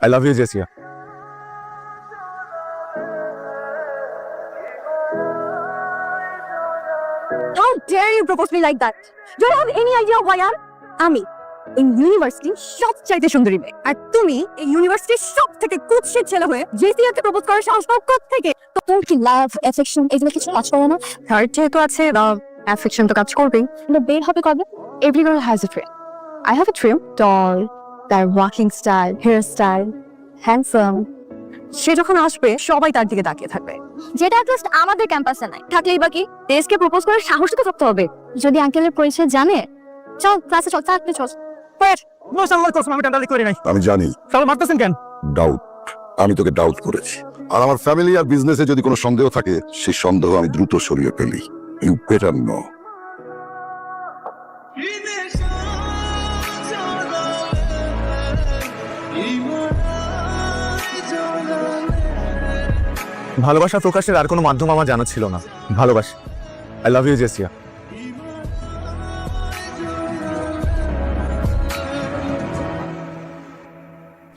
I love you, Jessia. How dare you propose me like that? Do you have any idea who I am? আমি এই university সবচাইতে সুন্দরী মেয়ে, আর তুমি এই ইউনিভার্সিটির সব থেকে কুৎসিত ছেলে হয়ে জেসিয়াকে প্রপোজ করার সাহস পাও কোত্থেকে? তো তুমি কি লাভ অ্যাফেকশন এগুলো কিছু কাজ করো না? হার্ট যেহেতু আছে, লাভ অ্যাফেকশন তো কাজ করবেই। কিন্তু বের হবে কবে? Every girl has a dream. I have a dream, tall, তার walking style, hair style, handsome. সে যখন আসবে সবাই তার দিকে তাকিয়ে থাকবে, যেটা অ্যাটলিস্ট আমাদের ক্যাম্পাসে নাই। থাকলেই বাকি দেশকে প্রপোজ করার সাহস তো থাকতে হবে। যদি আঙ্কেলের পরিচয় জানে, চল ক্লাসে চল, চাকরি চল। আমি জানি মারতেছেন কেন? ডাউট, আমি তোকে ডাউট করেছি। আর আমার ফ্যামিলি আর বিজনেসে যদি কোনো সন্দেহ থাকে, সেই সন্দেহ আমি দ্রুত সরিয়ে ফেলি। You better know. ভালোবাসা প্রকাশের আর কোনো মাধ্যম আমার জানা ছিল না। ভালোবাসি। I love you, Jessia.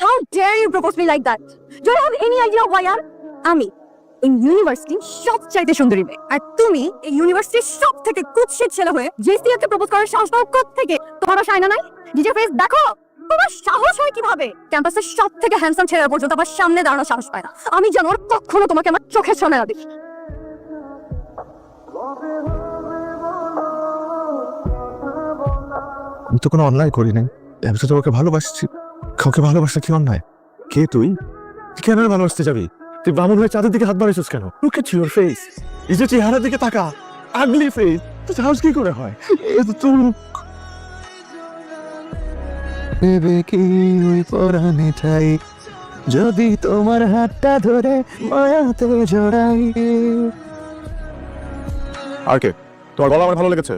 How dare you propose me like that? Do you have any idea who I am? আমি এই ইউনিভার্সিটি সবচাইতে সুন্দরী মেয়ে, আর তুমি এই ইউনিভার্সিটির সব থেকে কুৎসিত ছেলে হয়ে জেসিয়াকে প্রপোজ করার সাহস পাও কোত্থেকে? তোমার সাইনা নাই? নিজের ফেস দেখো। তোমার সাহস হয় কিভাবে? ক্যাম্পাসের সব থেকে হ্যান্ডসাম ছেলেরা পর্যন্ত আমার সামনে দাঁড়ানোর সাহস পায় না। আমি যেন আর কখনো তোমাকে আমার চোখের সামনে না দেখি। আমি তো কোনো অন্যায় করি নাই। আমি তো তোমাকে ভালোবাসছি। কাউকে ভালোবাসা কি অন্যায়? কে তুই? কেন ভালোবাসতে যাবি? তুই বামুন হয়ে চাঁদের দিকে হাত বাড়াইছিস কেন? Look at your face. এই যে চেহারার দিকে তাকা, আগলি ফেস। তুই সাহস কি করে হয়? এ তো তোর ভেবে কি ওই পরাণে ঠাই, যদি তোমার হাতটা ধরে মায়াতে জড়াই। আর কে? তোমার গলা আমার ভালো লেগেছে।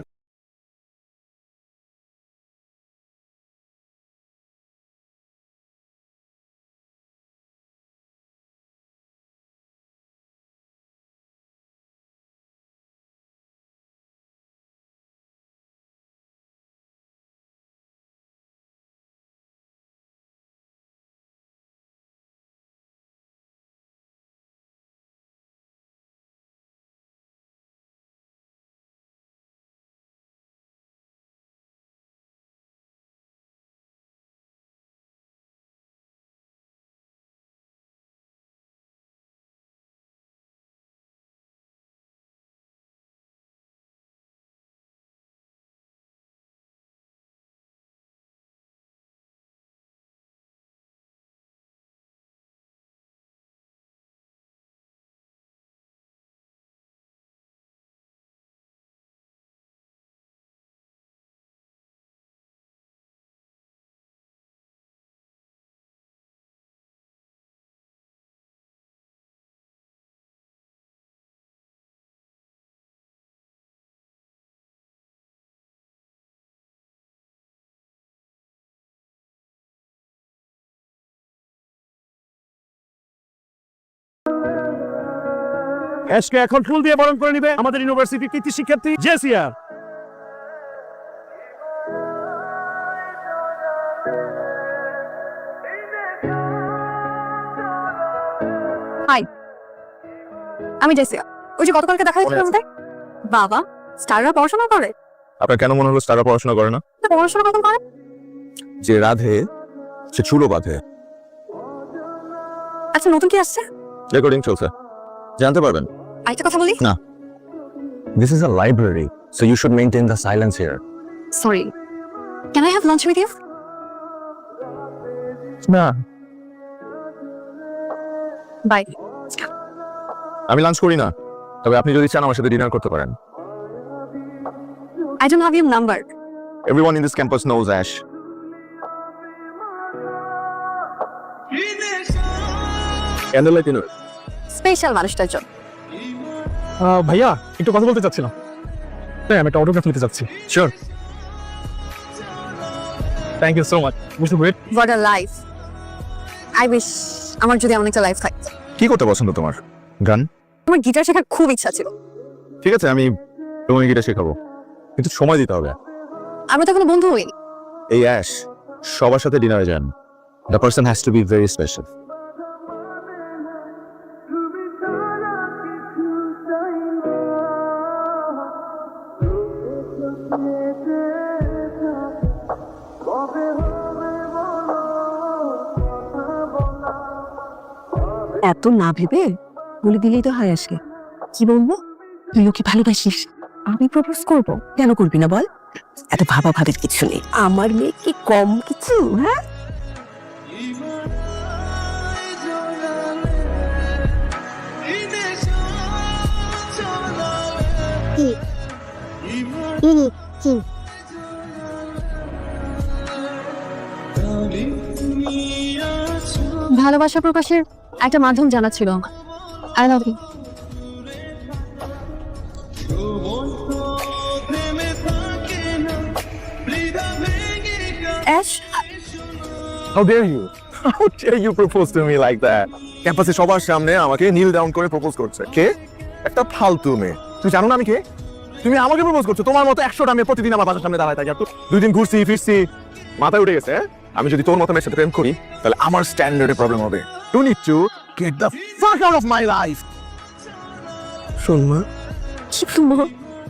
আজকে এখন ফুল দিয়ে বরণ করে নিবে আমাদের ইউনিভার্সিটির কৃতি শিক্ষার্থী জেসিয়া। হাই, আমি জেসিয়া। ওই যে গতকালকে দেখা হয়েছিল আমাদের। বাবা, স্টাররা পড়াশোনা করে? আপনার কেন মনে হলো স্টাররা পড়াশোনা করে না? পড়াশোনা কখন করে? যে রাধে সে চুলো বাঁধে। আচ্ছা, নতুন কি আসছে? রেকর্ডিং চলছে, জানতে পারবেন। আরেকটা কথা বলি। না, this is a library, so you should maintain the silence here. Sorry, can I have lunch with you? না, Bye. আমি লাঞ্চ করি না, তবে আপনি যদি চান আমার সাথে ডিনার করতে পারেন। I don't have your number. Everyone in this campus knows Ash. Candlelight dinner. Special মানুষটার জন্য। ভাইয়া একটু কথা বলতে চাচ্ছিলাম। তাই আমি একটা অটোগ্রাফ নিতে চাচ্ছি। Sure. Thank you so much. Wait. What a life. I wish আমার যদি এমন একটা লাইফ থাকতো। কি করতে পছন্দ তোমার? গান? আমার গিটার শেখার খুব ইচ্ছা ছিল। ঠিক আছে, আমি তোমাকে গিটার শেখাবো, কিন্তু সময় দিতে হবে। আমরা তো এখনো বন্ধু হইনি। এই অ্যাশ সবার সাথে ডিনারে যান, The person has to be very special. এত না ভেবে বলে দিলেই তো হয় আসলে। কি বলবো? তুই ওকে ভালোবাসিস। আমি প্রপোজ করব। কেন করবি না বল? এত ভাবা ভাবির কিছু নেই। আমার মেয়ে কি কম কিছু? হ্যাঁ, ভালোবাসা প্রকাশের একটা মাধ্যম জানা ছিল আমার। I love you. Ash, How dare you? How dare you propose to me like that? ক্যাম্পাসে সবার সামনে আমাকে নীল ডাউন করে প্রপোজ করছে। কে? একটা ফালতু মেয়ে। তুই জানো না আমি কে? তুমি আমাকে প্রপোজ করছো। তোমার মতো 100টা মেয়ে প্রতিদিন আমার বাসার সামনে দাঁড়ায় থাকে। আর 2 দিন ঘুরছি ফিরছি, মাথায় উঠে গেছে। আমি যদি তোর মতো মেয়ের সাথে প্রেম করি তাহলে আমার স্ট্যান্ডার্ডে প্রবলেম হবে। You need to get the fuck out of my life. শোন মা, কিন্তু মা,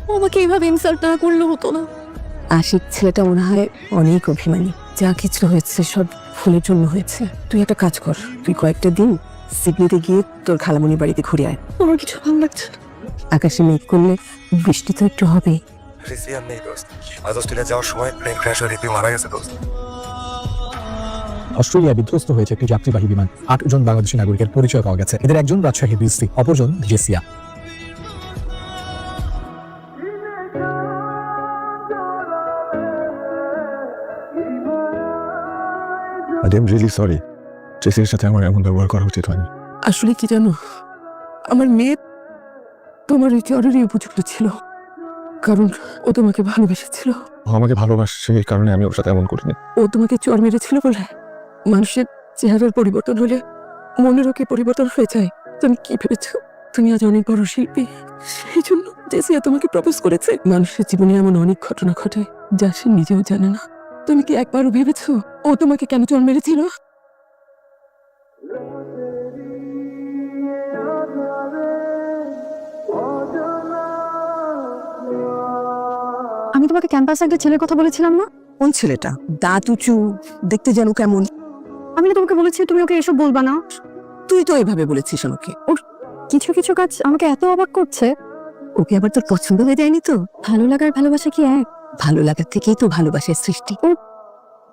ও আমাকে এইভাবে ইনসাল্ট না করলে হতো না। আশিক ছেলেটা মনে হয় অনেক অভিমানী। যা কিছু হয়েছে সব ফুলের জন্য হয়েছে। তুই একটা কাজ কর, তুই কয়েকটা দিন সিডনিতে গিয়ে তোর খালামণির বাড়িতে ঘুরে আয়। আমার কিছু ভালো লাগছে না। আকাশে মেঘ করলে বৃষ্টি তো একটু হবে। রিসিয়ার নেই দোস্ত। আজ অস্ট্রেলিয়া যাওয়ার সময় প্লেন ক্র্যাশ হয়ে রিপি মারা গেছে দোস্ত। অস্ট্রেলিয়া বিধ্বস্ত হয়েছে একটি যাত্রীবাহী বিমান। 8 জন বাংলাদেশি নাগরিকের পরিচয় পাওয়া গেছে। এদের একজন রাজশাহী বিএসসি, অপরজন জেসিয়া। I am really sorry. জেসির সাথে আমার এমন ব্যবহার করা উচিত হয়নি। আসলে কি জানো, আমার মেয়ে তোমার এই চরেরই উপযুক্ত ছিল, কারণ ও তোমাকে ভালোবেসেছিল। ও আমাকে ভালোবাসে এই কারণে আমি ওর সাথে এমন করিনি। ও তোমাকে চর মেরেছিল বলে মানুষের চেহারার পরিবর্তন হলে মনেরও কি পরিবর্তন হয়ে যায়? তুমি কি ভেবেছ তুমি আজ অনেক বড় শিল্পী, সেই জন্য জেসিয়া তোমাকে প্রপোজ করেছে? মানুষের জীবনে এমন অনেক ঘটনা ঘটে যা সে নিজেও জানে না। তুমি কি একবারও ভেবেছো ও তোমাকে কেন চর মেরেছিল? আমি তোমাকে ক্যাম্পাসে একটা ছেলের কথা বলেছিলাম না? কোন ছেলেটা? দাঁত উঁচু, দেখতে যেন কেমন। আমি না তোমাকে বলেছি তুমি ওকে এসব বলবা না। তুই তো এভাবে বলেছিস আমাকে। কিছু কিছু কাজ আমাকে এত অবাক করছে। ওকে আবার তোর পছন্দ হয়ে যায়নি তো? ভালো লাগার ভালোবাসা কি এক? ভালো লাগার থেকেই তো ভালোবাসার সৃষ্টি।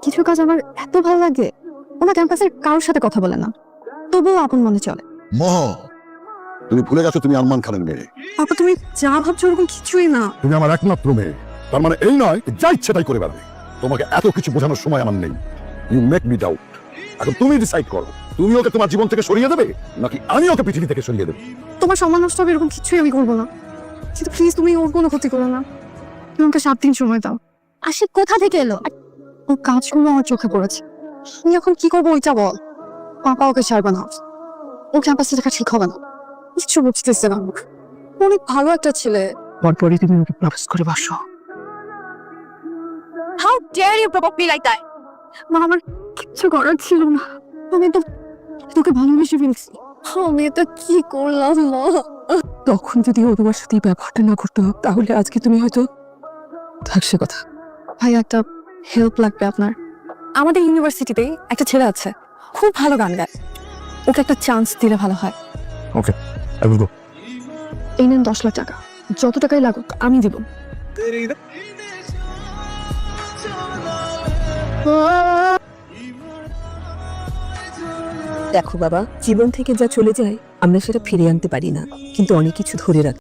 কিছু কাজ আমার এত ভালো লাগে। ওনা ক্যাম্পাসের কারোর সাথে কথা বলে না, তবুও আপন মনে চলে। মহ, তুমি ভুলে গেছো তুমি আরমান খানের মেয়ে। আপা তুমি যা ভাবছো ওরকম কিছুই না। তুমি আমার একমাত্র মেয়ে। তার মানে এই নয় যা ইচ্ছে তাই করে বেড়াবে। তোমাকে এত কিছু বোঝানোর সময় আমার নেই। You make me doubt. এখন তুমি ডিসাইড করো, তুমি ওকে তোমার জীবন থেকে সরিয়ে দেবে নাকি আমি ওকে পৃথিবী থেকে সরিয়ে দেবো। তোমার সম্মান নষ্ট হবে এরকম কিছুই আমি করবো না। কিন্তু প্লিজ তুমি ওর কোনো ক্ষতি করো না। তুমি আমাকে 7 দিন সময় দাও। আশিক কোথা থেকে এলো? ও কাজগুলো আমার চোখে পড়েছে। তুমি এখন কি করবো ওইটা বল। পাপা ওকে ছাড়বে না। ও ক্যাম্পাসে দেখা ঠিক হবে না। কিছু বুঝতেছে না। অনেক ভালো একটা ছেলে। পরপরই তুমি ওকে প্রপোজ করে বসো। How dare you provoke me like that? মা, আমার কিচ্ছু করার ছিল না। আমি তো তোকে ভালোবেসে ফেলছি। আমি এটা কি করলাম মা? তখন যদি ও তোমার সাথে এই ব্যাপারটা না করতো তাহলে আজকে তুমি হয়তো থাকছে কথা। ভাই একটা হেল্প লাগবে আপনার। আমাদের ইউনিভার্সিটিতে একটা ছেলে আছে, খুব ভালো গান গায়। ওকে একটা চান্স দিলে ভালো হয়। ওকে, আই উইল গো। এই নেন 10 লাখ টাকা। যত টাকাই লাগুক আমি দিব। দেখো বাবা, জীবন থেকে যা চলে যায় আমরা সেটা ফিরিয়ে আনতে পারি না, কিন্তু অনেক কিছু ধরে রাখি।